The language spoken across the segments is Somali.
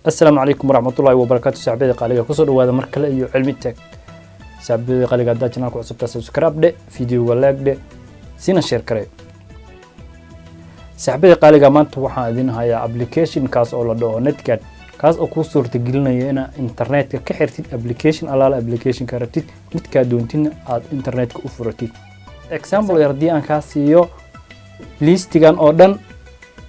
السلام عليكم ورحمة الله وبركاته. سعبيد قالية كسر وهذا مركلة يو علمي تك. سعبيد قالية قد جانا كوسب سبسكرايب ده فيديو ولاك ده سينا شير كري. سعبيد قالية ما توحى ذين هاي أبليكيشن كاس أو لدو نتكات كاس أو كسر تقلنا ينا إنترنت كحرتين أبليكيشن على أبليكيشن كارتين نتكات دونتين على إنترنت كأفرتين. example يردي أن كاسيو ليستيجان أودن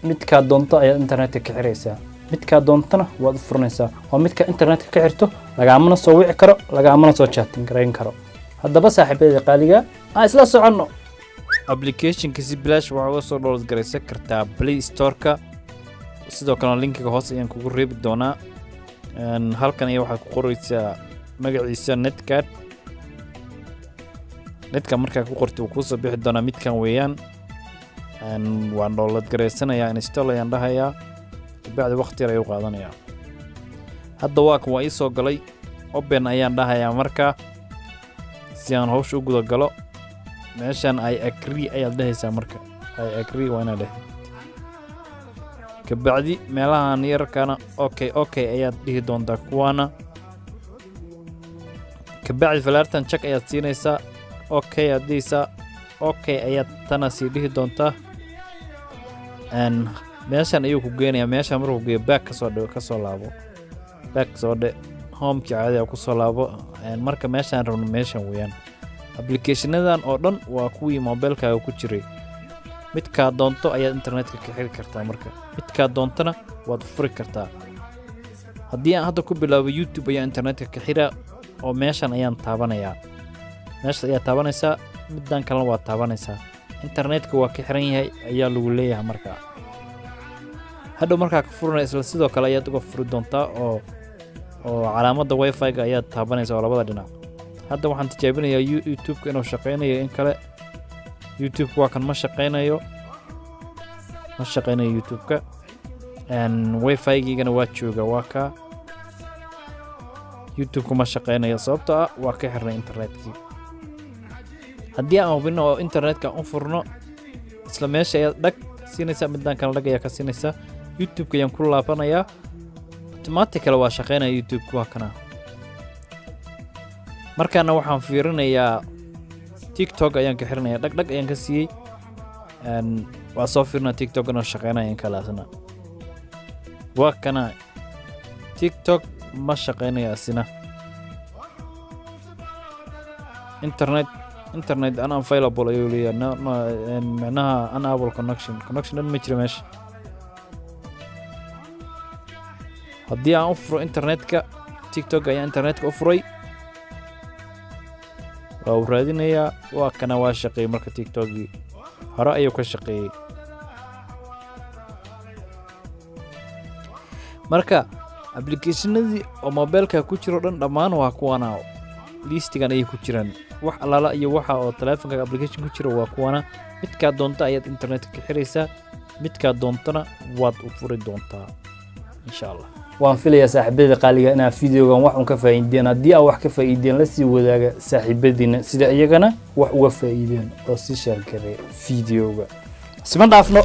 نتكات دونتا أي إنترنت كحريسة. midka doontana waad u furnaysaa oo midka internetka ka xirto lagaamana soo wici karo lagaamana soo chatting gareyn karo haddaba saaxiibada qaaliga isla soconno application-ka si bilaash waxa uga soo download garaysan kartaa Play Store-ka sidoo kale linkiga hoos ayaan kugu reebi doonaa halkan ayaa waxa ku qoraysaa magaciisa netka markaa ku qorto uu ku soo bixi doonaa midkan weeyaan waan download garaysanayaa install ayaan dhahayaa بعد وقت يرى يقعدنا هذا واقع وإيسو قلي أوبن أيان ده يا مركا سيان هوش وجود قلو ماشان أي أكري أي ده يسا مركا أي أكري وأنا ده كبعدي ملاها نير كان أوكي أي ده دون دكوانا كبعد فلارتن شك أي تينيسا أوكي أديسا أوكي أي تناسي ده دون تا meeshan ayuu ku geenayaa meeshan markuu geeyo back ka soo laabo back soo de home ki caadi ah ku soo laabo marka meeshan rabno meeshan weeyaan application-adan oo dhan waa kuwii mobile-kaaga ku jiray midka doonto ayaa internet-ka ka xiri kartaa marka midka doontana waad furi kartaa haddii aan hadda ku bilaabo YouTube ayaa internet-ka ka xira oo meeshan ayaan taabanayaa meesha ayaa taabanaysaa middan kale waa taabanaysaa internet-ka waa ka xiran yahay ayaa lagu leeyahay marka hadda markaa ka furna isla sidoo kale ayaad uga furi doontaa oo calaamadda wifi-ga ayaad taabanaysaa oo labada dhinac hadda waxaan tijaabinayaa YouTube-ka inuu shaqeynayo in kale YouTube waa kan ma shaqeynayo YouTube-ka wifi-gana waa jooga waa ka YouTube-ka ma shaqeynayo sababtoo ah waa ka xirnay internet-kii haddii aan hubino oo internet-ka u furno isla meesha ayaad dhag siinaysaa midaan kale dhag ayaa ka siinaysaa YouTube ayaan ku laabanayaa automatically waa shaqeynaya YouTube waa kana markaana waxaan fiirinayaa TikTok ayaan ka xirinayaa dhag ayaan ka siiyay waa soo fiirina TikTok inuu shaqeynaya in kala asna waa kana TikTok ma shaqeynaya asna internet unavailable ayuu leeyahay macnaha unable connection ma jiro meesha haddii aan u furo internet-ka TikTok ayaa internet-ka u furay waa u raadinayaa waa kana waa shaqeeyay marka TikTok-gii hore ayuu ka shaqeeyay marka application-adii oo mobile-ka ku jiro dhan dhammaan waa kuwana listigan ay ku jiraan wax alaala iyo waxa oo telefoonka application ku jiro waa kuwana midka doonta ayaad internet-ka ka xiraysaa midka doontana waad u furi doontaa insha Allah waan filayaa saaxiibada qaaliga inaa fiidiyogan wax ka faa'iideen haddii aad wax ka faa'iideen la sii wadaaga saaxiibadiina sida iyagana wax uga faa'iideen oo si share gareey fiidiyoga isma dhaafno